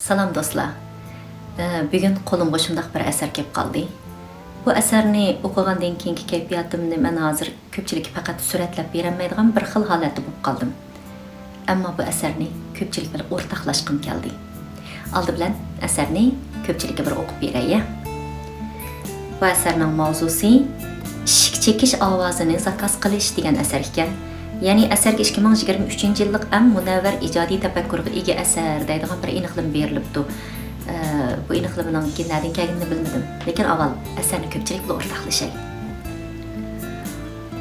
Salam dostlar. Bugün qo'limga shundoq bir asar kelib qoldi. Bu asarni o'qigandan keyingi kayfiyatimni men hozir ko'pchilikka faqat suratlab berolmaydigan bir xil holatda bo'lib qoldim. Ammo bu asarni ko'pchilik bilan o'rtoqlashqim keldi. Oldi bilan asarni ko'pchilikka bir o'qib beray. Bu asarning mavzusi ishik chekish ovozini zakaz qilish degan asar ekan. Ya'ni asarga 2023-yillik eng munavvar ijodiy tafakkurga ega asar deydigan bir aniqlik berilibdi. Bu aniqlikning kimlardan kelganini bilmadim, lekin avval asarni ko'pchilik bilan o'rtoqlashay.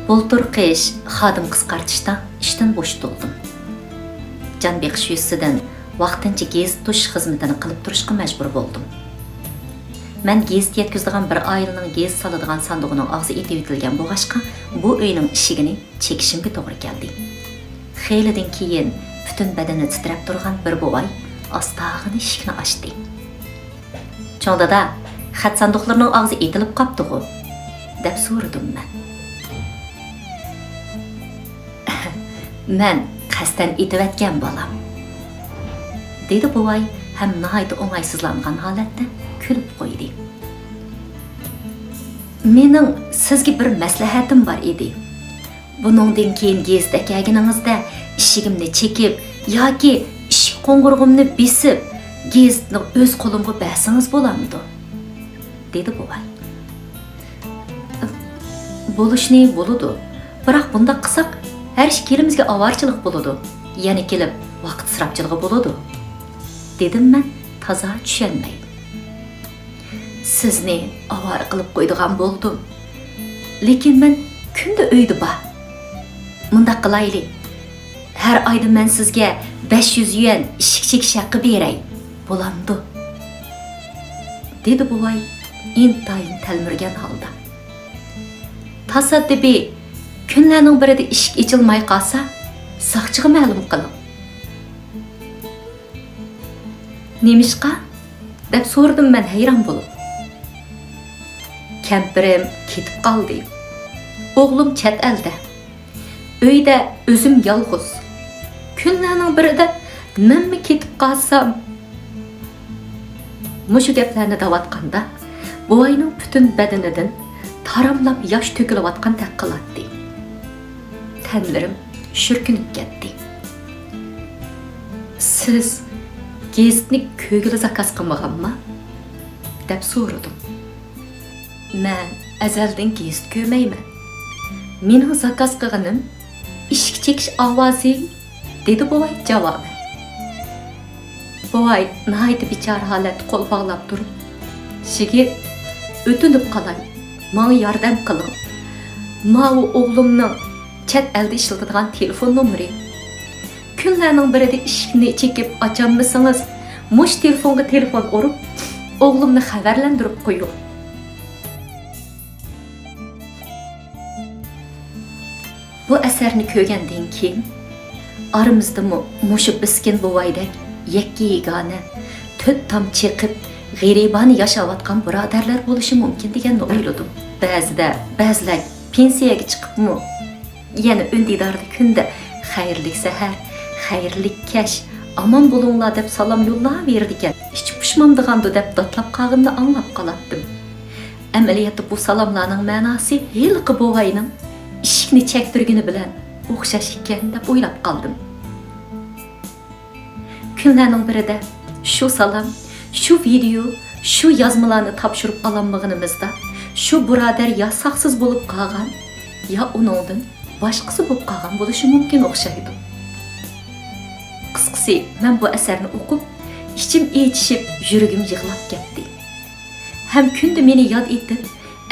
Bultur qish xodim qisqartishda ishdan bo'sh bo'ldim. Jon beqish yuzidan vaqtincha gez tush xizmatini qilib turishga majbur bo'ldim. Men gez yetkizdigan bir oilaning gez soladigan sandig'ining og'zi etib etilgan bo'g'ashqa bu uyning eshigini chekishimga to'g'ri keldi. Xeylidan keyin butun badani titrab turgan bir bo'g'ay astag'ini eshikni ochdi. "Cho'ng dada, xat sandiqlarining og'zi etilib qopti-ku" deb so'radim men. "Men qasdan etayotgan bolam" dedi bo'g'ay ham nihoyat o'ng'aysizlangan holatda kulib qo'ydi. "Mening sizga bir maslahatim bor edi. Buningdan keyin gezda kelganingizda eshigimni chekib yoki eshik qo'ng'irog'imni besib, gezni o'z qo'limga bersangiz bo'lamidi?" dedi bo'g'ay. "Bo'lishni bo'ladi. Biroq bunda qilsak, har ikkalimizga avorchilik bo'ladi. Yana kelib vaqt isrofchiligi bo'ladi" dedim men toza tushunmay. "Sizni avor qilib qo'ydigan bo'ldim. Lekin men kunda uyda bor. Mundaq qilaylik. Har oyda men sizga 500 yuan ishik chekish haqqi beray. Bo'lamdi?" dedi bo'g'ay intayin talmirgan holda. "Tasaddibi kunlarning birida ishik ochilmay qolsa, soqchiga ma'lum qiling." "Nemishqa?" deb so'radim men hayron bo'lib. "Kampirim ketib qoldi. O'g'lim chet elda. Uyda o'zim yolg'iz. Kunlarning birida menmi ketib qolsam?" Mushu gaplarni davatqanda bo'g'ayning butun badanidan taramlab yosh to'kilayotgan taqqilatdi. Tanlarim shurkinib ketdi. "Siz gezni ko'gili zakaz qilmaganmi?" deb so'radim. "Men azaldan gez ko'mayman. Mening zakaz qilganim ishik chekish ovozi" dedi bo'g'ay javoban. Bo'g'ay nihoyat bechora holatda qo'l bog'lab turib, "Shigit, o'tinib qolay, menga yordam qiling. Ma'u o'g'limning chet elda ishlatadigan telefon nomeri. Kunlarning birida eshikni chekib ocholmasangiz, mush telefonga telefon urib, o'g'limni xabarlantirib qo'ying." Bu asarni ko'rgandan keyin aramizda mushu biskin bo'g'aydek yakka yegona, to'rt tom chiqib, g'aribona yashayotgan birodarlar bo'lishi mumkin deganni o'yladim. Ba'zilar pensiyaga chiqibmi, yana undidorda kunda "Xayrli sahar, xayrli kash, omon bo'linglar" deb salom yo'llaverdi ekan. Hech pushmamdigandi deb dotlab qolganini anglab qolatdim. Amaliyotda bu salomlarning ma'nosi yilqi bo'g'ayning ishikni chektirgani bilan o'xshash ekan deb o'ylab qoldim. Kunlarning birida shu salom, shu video, shu yozmalarni topshirib ololmaganimizda shu birodar ya saqsiz bo'lib qolgan, ya uningdan boshqasi bo'lib qolgan bo'lishi mumkin o'xshaydi. Qisqasi, men bu asarni o'qib, ichim echishib, yuragim yig'lab ketdi. Ham kunda meni yod etib,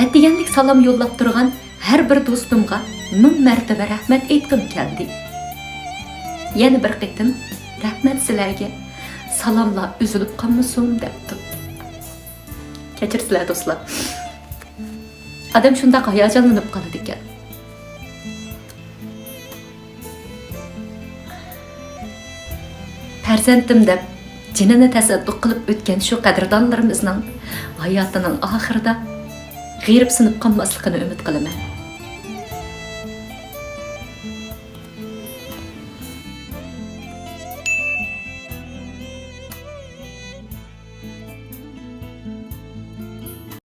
atdiganlik salom yo'llab turgan har bir do'stimga ming martaba rahmat aytgim keldi. Yana bir qitim rahmat sizlarga. Salomlar uzilib qolmasin debdim. Kechirsizlar do'stlar. Adam shunday hayajonlanib qoladi ekan. Farzandim deb jinini tasadduq qilib o'tgan shu qadrdonlarimizning hayotining oxirida g'irib sinib qolmasligini umid qilaman.